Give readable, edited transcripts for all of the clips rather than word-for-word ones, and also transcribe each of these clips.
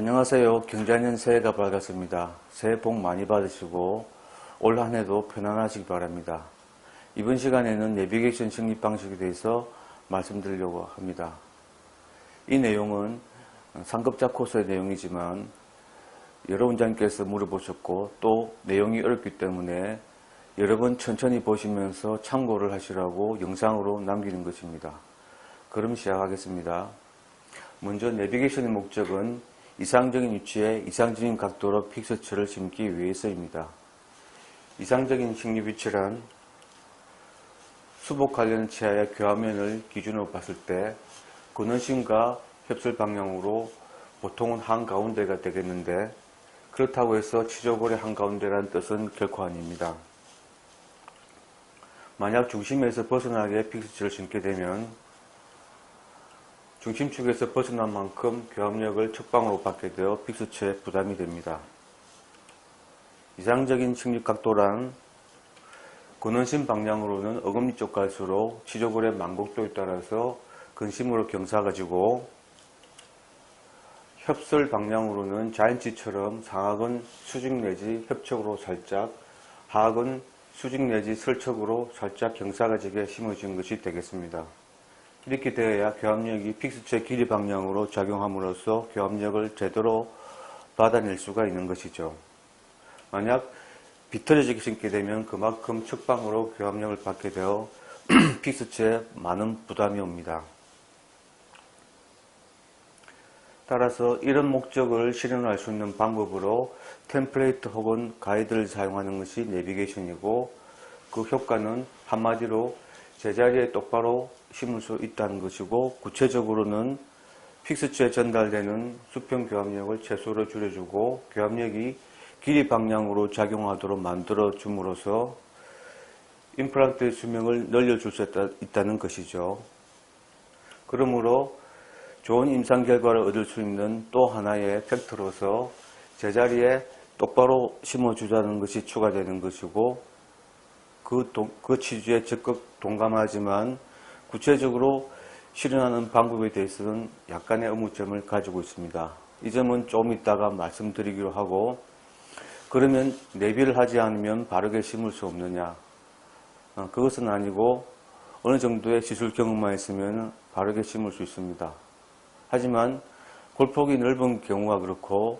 안녕하세요. 경자년 새해가 밝았습니다. 새해 복 많이 받으시고 올 한해도 편안하시기 바랍니다. 이번 시간에는 내비게이션 식립 방식에 대해서 말씀드리려고 합니다. 이 내용은 상급자 코스의 내용이지만 여러 원장님께서 물어보셨고 또 내용이 어렵기 때문에 여러 번 천천히 보시면서 참고를 하시라고 영상으로 남기는 것입니다. 그럼 시작하겠습니다. 먼저 내비게이션의 목적은 이상적인 위치에 이상적인 각도로 픽스처를 심기 위해서입니다. 이상적인 식립 위치란 수복 관련 치아의 교합면을 기준으로 봤을 때 근원심과 협설 방향으로 보통은 한가운데가 되겠는데 그렇다고 해서 치조골의 한가운데라는 뜻은 결코 아닙니다. 만약 중심에서 벗어나게 픽스처를 심게 되면 중심축에서 벗어난 만큼 교합력을 측방으로 받게 되어 픽스처에 부담이 됩니다. 이상적인 식립 각도란 근원심 방향으로는 어금니 쪽 갈수록 치조골의 만곡도에 따라서 근심으로 경사가지고 협설 방향으로는 자인치처럼 상악은 수직 내지 협척으로 살짝, 하악은 수직 내지 설척으로 살짝 경사가지게 심어진 것이 되겠습니다. 이렇게 되어야 교합력이 픽스처의 길이 방향으로 작용함으로써 교합력을 제대로 받아낼 수가 있는 것이죠. 만약 비틀어지게 심게 되면 그만큼 측방으로 교합력을 받게 되어 픽스처에 많은 부담이 옵니다. 따라서 이런 목적을 실현할 수 있는 방법으로 템플레이트 혹은 가이드를 사용하는 것이 내비게이션이고 그 효과는 한마디로 제자리에 똑바로 심을 수 있다는 것이고 구체적으로는 픽스처에 전달되는 수평 교합력을 최소로 줄여주고 교합력이 길이 방향으로 작용하도록 만들어 줌으로써 임플란트의 수명을 늘려줄 수 있다는 것이죠. 그러므로 좋은 임상 결과를 얻을 수 있는 또 하나의 팩트로서 제자리에 똑바로 심어주자는 것이 추가되는 것이고 그 취지에 적극 동감하지만 구체적으로 실현하는 방법에 대해서는 약간의 의문점을 가지고 있습니다. 이 점은 좀 이따가 말씀드리기로 하고 그러면 내비를 하지 않으면 바르게 심을 수 없느냐? 그것은 아니고 어느 정도의 시술 경험만 있으면 바르게 심을 수 있습니다. 하지만 골폭이 넓은 경우가 그렇고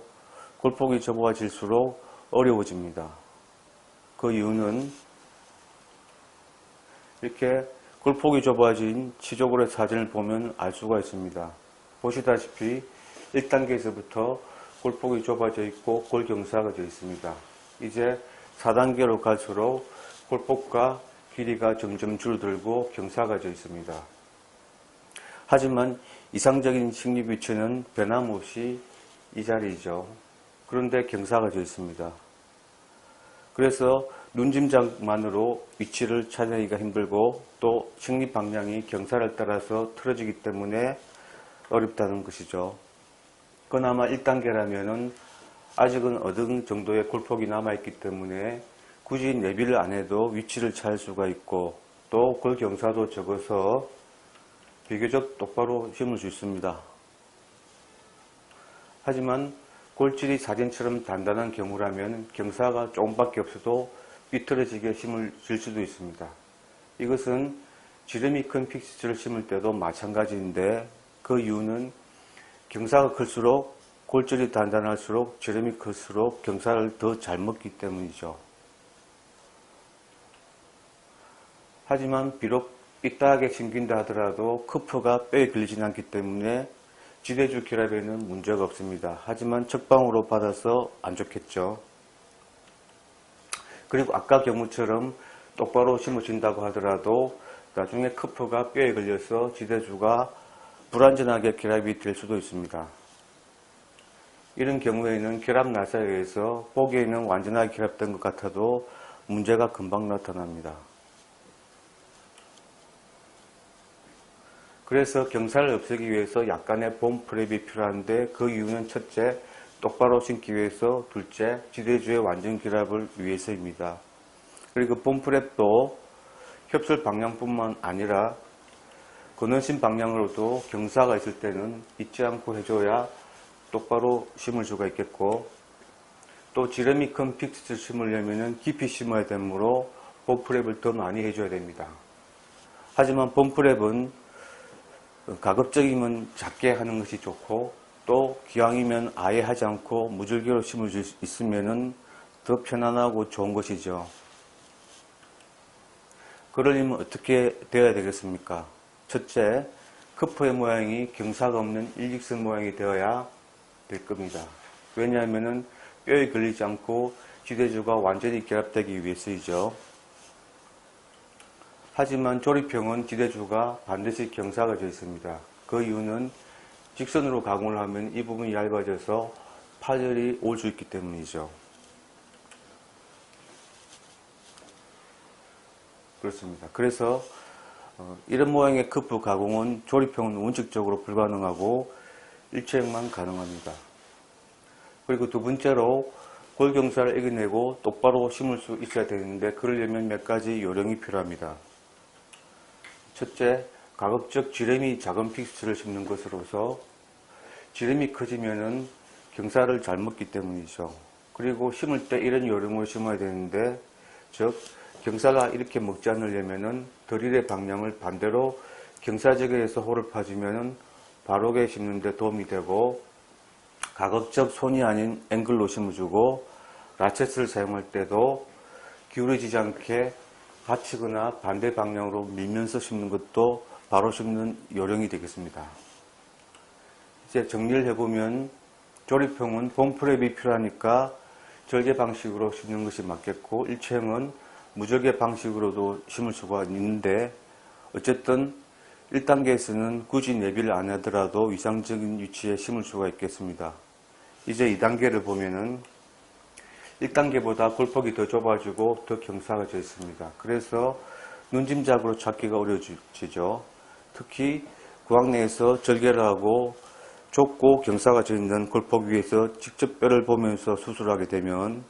골폭이 좁아질수록 어려워집니다. 그 이유는 이렇게 골폭이 좁아진 치조골의 사진을 보면 알 수가 있습니다. 보시다시피 1단계에서부터 골폭이 좁아져 있고 골경사가 되어 있습니다. 이제 4단계로 갈수록 골폭과 길이가 점점 줄어들고 경사가 되어 있습니다. 하지만 이상적인 식립 위치는 변함없이 이 자리이죠. 그런데 경사가 되어 있습니다. 그래서 눈짐작만으로 위치를 찾아내기가 힘들고 또 식립 방향이 경사를 따라서 틀어지기 때문에 어렵다는 것이죠. 그나마 1단계라면은 아직은 어느 정도의 골폭이 남아있기 때문에 굳이 내비를 안 해도 위치를 찾을 수가 있고 또 골경사도 적어서 비교적 똑바로 심을 수 있습니다. 하지만 골질이 사진처럼 단단한 경우라면 경사가 조금밖에 없어도 삐뚤어지게 심어질 수도 있습니다. 이것은 지름이 큰 픽스처를 심을 때도 마찬가지인데 그 이유는 경사가 클수록 골질이 단단할수록 지름이 클수록 경사를 더 잘 먹기 때문이죠. 하지만 비록 삐딱하게 심긴다 하더라도 커프가 뼈에 걸리진 않기 때문에 지대줄 결합에는 문제가 없습니다. 하지만 측방으로 받아서 안 좋겠죠. 그리고 아까 경우처럼 똑바로 심어진다고 하더라도 나중에 커프가 뼈에 걸려서 지대주가 불완전하게 결합이 될 수도 있습니다. 이런 경우에는 결합 나사에 의해서 보기에는 완전하게 결합된 것 같아도 문제가 금방 나타납니다. 그래서 경사를 없애기 위해서 약간의 봄 프랩이 필요한데 그 이유는 첫째, 똑바로 심기 위해서, 둘째, 지대주의 완전 결합을 위해서입니다. 그리고 봄 프랩도 협설 방향뿐만 아니라 근원심 방향으로도 경사가 있을 때는 잊지 않고 해줘야 똑바로 심을 수가 있겠고, 또 지름이 큰 픽스를 심으려면 깊이 심어야 되므로 봄프랩을 더 많이 해줘야 됩니다. 하지만 봄프랩은 가급적이면 작게 하는 것이 좋고, 또 기왕이면 아예 하지 않고 무줄기로 심을 수 있으면 더 편안하고 좋은 것이죠. 그러려면 어떻게 되어야 되겠습니까? 첫째, 커프의 모양이 경사가 없는 일직선 모양이 되어야 될 겁니다. 왜냐하면 뼈에 걸리지 않고 지대주가 완전히 결합되기 위해서이죠. 하지만 조립형은 지대주가 반드시 경사가 되어 있습니다. 그 이유는 직선으로 가공을 하면 이 부분이 얇아져서 파열이 올 수 있기 때문이죠. 그렇습니다. 그래서 이런 모양의 커프 가공은 조립형은 원칙적으로 불가능하고 일체형만 가능합니다. 그리고 두 번째로 골경사를 이겨내고 똑바로 심을 수 있어야 되는데, 그러려면 몇 가지 요령이 필요합니다. 첫째, 가급적 지름이 작은 픽스를 심는 것으로서 지름이 커지면은 경사를 잘 먹기 때문이죠. 그리고 심을 때 이런 요령으로 심어야 되는데, 즉 경사가 이렇게 먹지 않으려면은 드릴의 방향을 반대로 경사지게 해서 홀을 파주면은 바로게 심는 데 도움이 되고, 가급적 손이 아닌 앵글로 심어주고, 라쳇을 사용할 때도 기울어지지 않게 받치거나 반대 방향으로 밀면서 심는 것도 바로 심는 요령이 되겠습니다. 이제 정리를 해보면, 조립형은 봄프랩이 필요하니까 절개 방식으로 심는 것이 맞겠고, 일체형은 무절개 방식으로도 심을 수가 있는데, 어쨌든 1단계에서는 굳이 내비를 안 하더라도 위상적인 위치에 심을 수가 있겠습니다. 이제 2단계를 보면은 1단계보다 골폭이 더 좁아지고 더 경사가 져 있습니다. 그래서 눈짐작으로 찾기가 어려워지죠. 특히 구황 내에서 절개를 하고 좁고 경사가 져 있는 골폭 위에서 직접 뼈를 보면서 수술하게 되면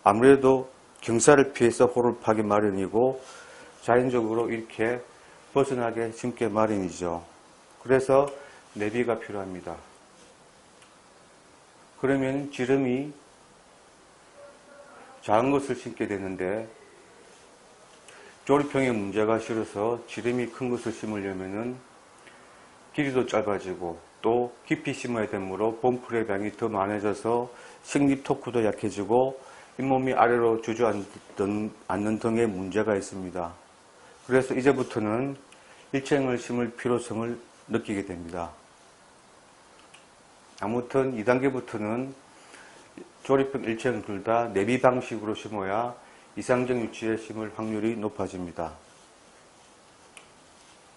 아무래도 경사를 피해서 홀을 파기 마련이고, 자연적으로 이렇게 벗어나게 심기 마련이죠. 그래서 내비가 필요합니다. 그러면 지름이 작은 것을 심게 되는데, 조립형의 문제가 싫어서 지름이 큰 것을 심으려면은 길이도 짧아지고 또 깊이 심어야 되므로 봄프랩 양이 더 많아져서 식립 토크도 약해지고 잇몸이 아래로 주저앉는 등의 문제가 있습니다. 그래서 이제부터는 일체형을 심을 필요성을 느끼게 됩니다. 아무튼 2단계부터는 조립형 일체형 둘 다 내비 방식으로 심어야 이상적 위치에 심을 확률이 높아집니다.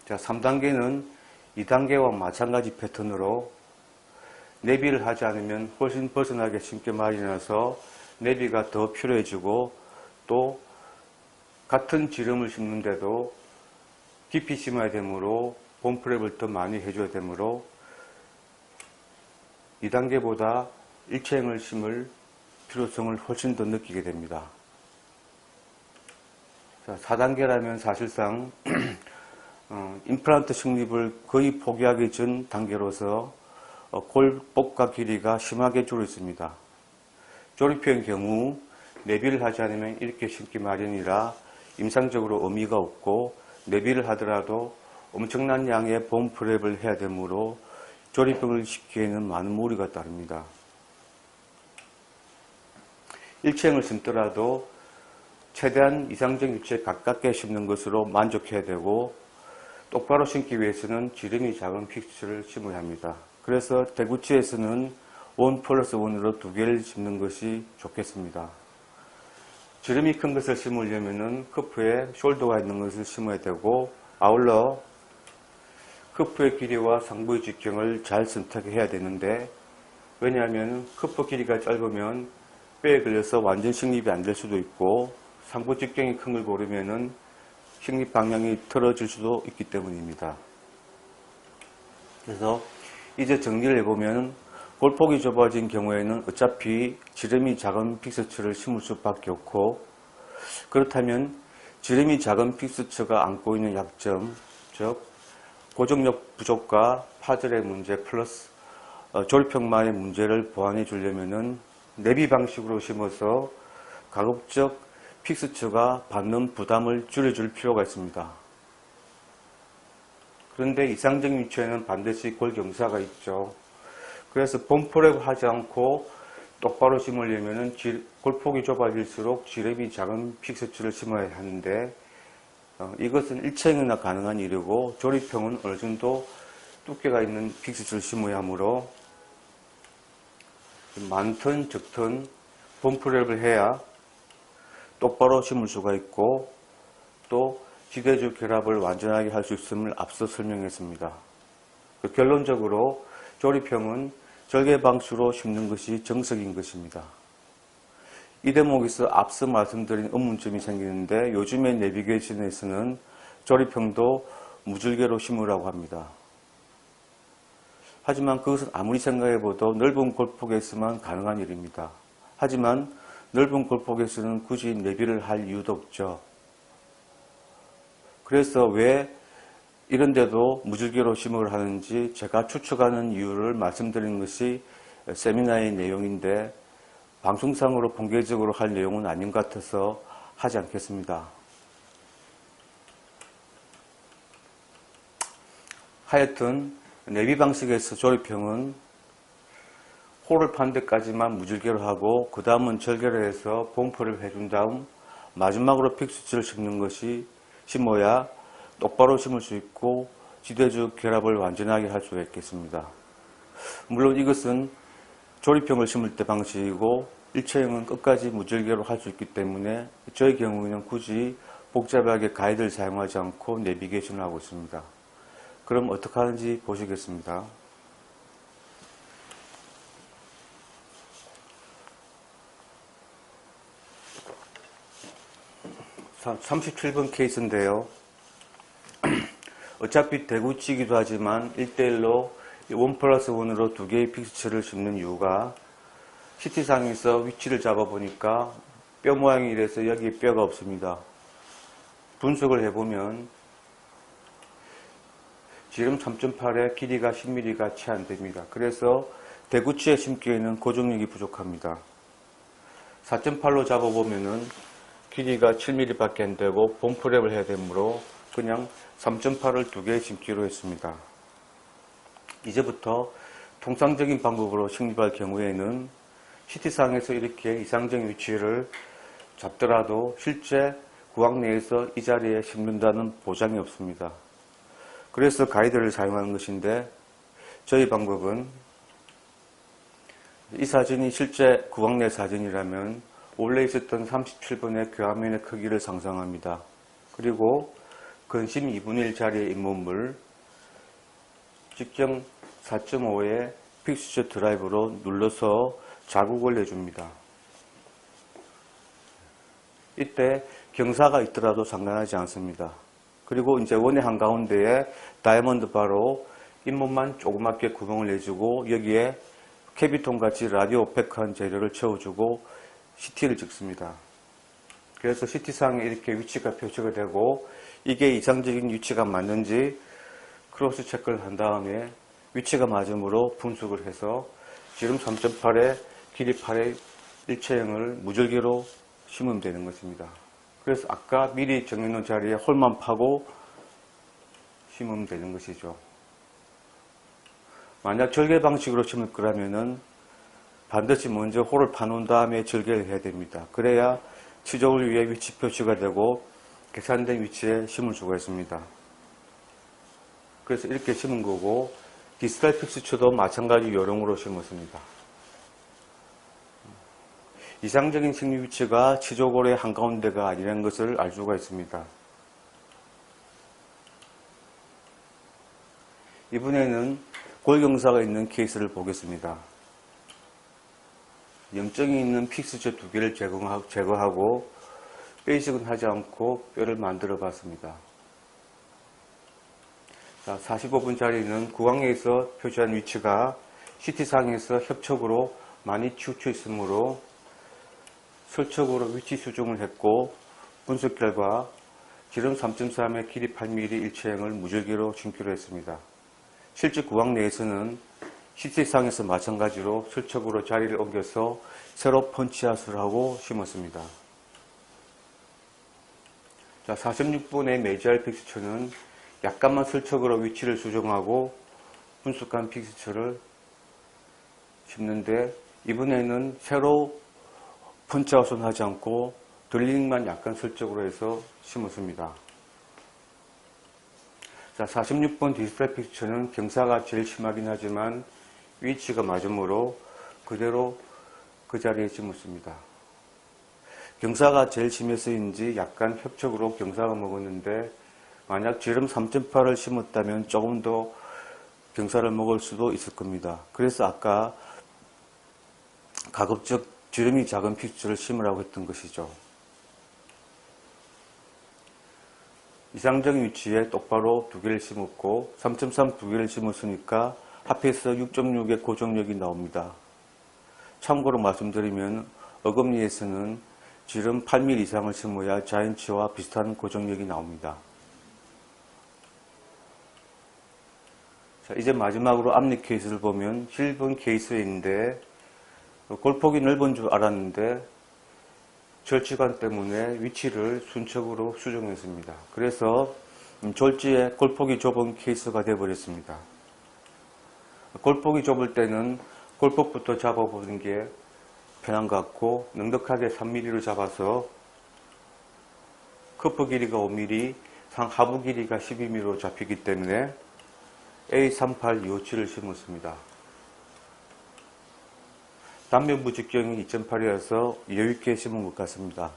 자, 3단계는 2단계와 마찬가지 패턴으로 내비를 하지 않으면 훨씬 벗어나게 심기 마련이라서 내비가 더 필요해지고, 또 같은 지름을 심는데도 깊이 심어야 되므로 봄프랩을 더 많이 해줘야 되므로 2단계보다 일체형을 심을 필요성을 훨씬 더 느끼게 됩니다. 자, 4단계라면 사실상 임플란트 식립을 거의 포기하기 전 단계로서 골복과 길이가 심하게 줄어 있습니다. 조립형의 경우 내비를 하지 않으면 이렇게 심기 마련이라 임상적으로 의미가 없고, 내비를 하더라도 엄청난 양의 봄프랩을 해야 되므로 조립형을 심기에는 많은 무리가 따릅니다. 일체형을 심더라도 최대한 이상적 위치에 가깝게 심는 것으로 만족해야 되고, 똑바로 심기 위해서는 지름이 작은 픽스를 심어야 합니다. 그래서 대구치에서는 1+1으로 두 개를 심는 것이 좋겠습니다. 지름이 큰 것을 심으려면 커프에 숄더가 있는 것을 심어야 되고, 아울러 커프의 길이와 상부의 직경을 잘 선택해야 되는데, 왜냐하면 커프 길이가 짧으면 뼈에 걸려서 완전 식립이 안 될 수도 있고, 상부 직경이 큰 걸 고르면은 식립 방향이 틀어질 수도 있기 때문입니다. 그래서 이제 정리를 해보면, 골폭이 좁아진 경우에는 어차피 지름이 작은 픽스처를 심을 수밖에 없고, 그렇다면 지름이 작은 픽스처가 안고 있는 약점, 즉 고정력 부족과 파절의 문제 플러스 조립형만의 문제를 보완해 주려면은 내비 방식으로 심어서 가급적 픽스처가 받는 부담을 줄여줄 필요가 있습니다. 그런데 이상적인 위치에는 반드시 골경사가 있죠. 그래서 봄프랩을 하지 않고 똑바로 심으려면 골폭이 좁아질수록 지름이 작은 픽스처를 심어야 하는데 이것은 일체형이나 가능한 일이고 조립형은 어느 정도 두께가 있는 픽스처를 심어야 하므로 많든 적든 봄프랩을 해야 똑바로 심을 수가 있고 또 지대주 결합을 완전하게 할 수 있음을 앞서 설명했습니다. 결론적으로 조립형은 절개 방식으로 심는 것이 정석인 것입니다. 이 대목에서 앞서 말씀드린 의문점이 생기는데 요즘의 내비게이션에서는 조립형도 무절개로 심으라고 합니다. 하지만 그것은 아무리 생각해봐도 넓은 골폭에서만 가능한 일입니다. 하지만 넓은 골폭에서는 굳이 내비를 할 이유도 없죠. 그래서 왜 이런데도 무절개로 심을 하는지 제가 추측하는 이유를 말씀드리는 것이 세미나의 내용인데 방송상으로 공개적으로 할 내용은 아닌 것 같아서 하지 않겠습니다. 하여튼 내비 방식에서 조립형은 홀을 판 데까지만 무절개로 하고 그 다음은 절개를 해서 봄프를 해준 다음 마지막으로 픽스처를 심어야 똑바로 심을 수 있고 지대주 결합을 완전하게 할 수가 있겠습니다. 물론 이것은 조립형을 심을 때 방식이고 일체형은 끝까지 무절개로 할 수 있기 때문에 저의 경우에는 굳이 복잡하게 가이드를 사용하지 않고 내비게이션을 하고 있습니다. 그럼 어떻게 하는지 보시겠습니다. 37번 케이스인데요. 어차피 대구치기도 하지만 1대1로 1+1으로 두 개의 픽스처를 심는 이유가 CT상에서 위치를 잡아보니까 뼈 모양이 이래서 여기에 뼈가 없습니다. 분석을 해보면 지름 3.8에 길이가 10mm가 채 안됩니다. 그래서 대구치에 심기에는 고정력이 부족합니다. 4.8로 잡아보면은 길이가 7mm 밖에 안되고 봄프랩을 해야 되므로 그냥 3.8을 두 개 심기로 했습니다. 이제부터 통상적인 방법으로 식립할 경우에는 CT상에서 이렇게 이상적인 위치를 잡더라도 실제 구황 내에서 이 자리에 심는다는 보장이 없습니다. 그래서 가이드를 사용하는 것인데 저희 방법은 이 사진이 실제 구황 내 사진이라면 원래 있었던 37번의 교화면의 크기를 상상합니다. 그리고 근심 2분의 1 자리의 잇몸을 직경 4.5의 픽스처 드라이브로 눌러서 자국을 내줍니다. 이때 경사가 있더라도 상관하지 않습니다. 그리고 이제 원의 한가운데에 다이아몬드 바로 잇몸만 조그맣게 구멍을 내주고 여기에 캐비톤 같이 라디오 오펙한 재료를 채워주고 CT를 찍습니다. 그래서 CT상에 이렇게 위치가 표시가 되고 이게 이상적인 위치가 맞는지 크로스 체크를 한 다음에 위치가 맞으므로 분석을 해서 지름 3.8에 길이 8의 일체형을 무절개로 심으면 되는 것입니다. 그래서 아까 미리 정해놓은 자리에 홀만 파고 심으면 되는 것이죠. 만약 절개 방식으로 심을 거라면은 반드시 먼저 홀을 파놓은 다음에 절개를 해야 됩니다. 그래야 치족을 위해 위치 표시가 되고 계산된 위치에 심을 수가 있습니다. 그래서 이렇게 심은 거고 디지털 픽스처도 마찬가지 요령으로 심었습니다. 이상적인 식립 위치가 치조골의 한가운데가 아니라는 것을 알 수가 있습니다. 이번에는 골경사가 있는 케이스를 보겠습니다. 염증이 있는 픽스처 두 개를 제거하고 베이직은 하지 않고 뼈를 만들어 봤습니다. 자, 45분짜리는 구강에서 표시한 위치가 CT상에서 협척으로 많이 치우쳐 있으므로 설척으로 위치 수정을 했고 분석 결과 지름 3.3에 길이 8mm 일체형을 무절개로 심기로 했습니다. 실제 구강 내에서는 시티상에서 마찬가지로 슬쩍으로 자리를 옮겨서 새로 펀치아웃을 하고 심었습니다. 자, 46번의 메지알 픽스처는 약간만 슬쩍으로 위치를 수정하고 분숙한 픽스처를 심는데, 이번에는 새로 펀치아웃은 하지 않고 드릴링만 약간 슬쩍으로 해서 심었습니다. 자, 46번 디스플레이 픽스처는 경사가 제일 심하긴 하지만 위치가 맞으므로 그대로 그 자리에 심었습니다. 경사가 제일 심해서인지 약간 협적으로 경사가 먹었는데, 만약 지름 3.8을 심었다면 조금 더 경사를 먹을 수도 있을 겁니다. 그래서 아까 가급적 지름이 작은 픽스처를 심으라고 했던 것이죠. 이상적인 위치에 똑바로 두 개를 심었고 3.3 두 개를 심었으니까 합해서 6.6의 고정력이 나옵니다. 참고로 말씀드리면 어금니에서는 지름 8mm 이상을 심어야 자인치와 비슷한 고정력이 나옵니다. 자, 이제 마지막으로 앞니 케이스를 보면 실번 케이스인데 골폭이 넓은 줄 알았는데 절지관 때문에 위치를 순척으로 수정했습니다. 그래서 졸지에 골폭이 좁은 케이스가 되어버렸습니다. 골폭이 좁을 때는 골폭부터 잡아보는 게 편한 것 같고, 넉넉하게 3mm로 잡아서 커프 길이가 5mm, 상 하부 길이가 12mm로 잡히기 때문에 A38257을 심었습니다. 단면부 직경이 2.8이어서 여유있게 심은 것 같습니다.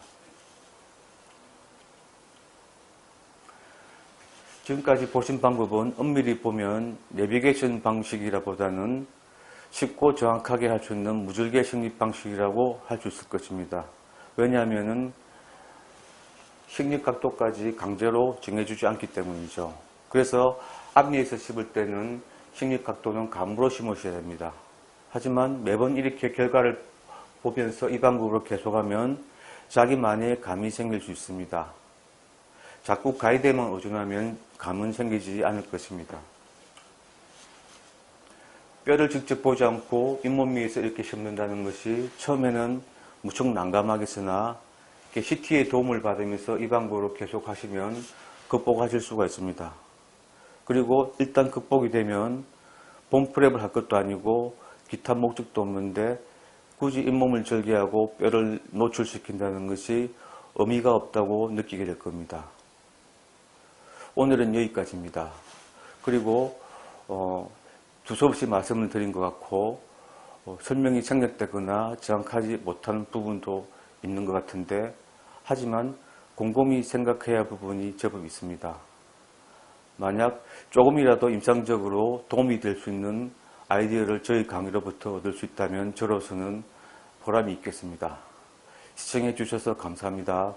지금까지 보신 방법은 엄밀히 보면 내비게이션 방식이라 보다는 쉽고 정확하게 할 수 있는 무절개 식립 방식이라고 할 수 있을 것입니다. 왜냐하면 식립 각도까지 강제로 정해주지 않기 때문이죠. 그래서 앞니에서 심을 때는 식립 각도는 감으로 심으셔야 됩니다. 하지만 매번 이렇게 결과를 보면서 이 방법으로 계속하면 자기만의 감이 생길 수 있습니다. 자꾸 가이드에만 의존하면 감은 생기지 않을 것입니다. 뼈를 직접 보지 않고 잇몸 위에서 이렇게 심는다는 것이 처음에는 무척 난감하겠으나 CT의 도움을 받으면서 이 방법으로 계속 하시면 극복하실 수가 있습니다. 그리고 일단 극복이 되면 봄프랩을 할 것도 아니고 기타 목적도 없는데 굳이 잇몸을 절개하고 뼈를 노출시킨다는 것이 의미가 없다고 느끼게 될 겁니다. 오늘은 여기까지입니다. 그리고 두서없이 말씀을 드린 것 같고 설명이 생략되거나 정확하지 못한 부분도 있는 것 같은데, 하지만 곰곰이 생각해야 할 부분이 제법 있습니다. 만약 조금이라도 임상적으로 도움이 될 수 있는 아이디어를 저희 강의로부터 얻을 수 있다면 저로서는 보람이 있겠습니다. 시청해 주셔서 감사합니다.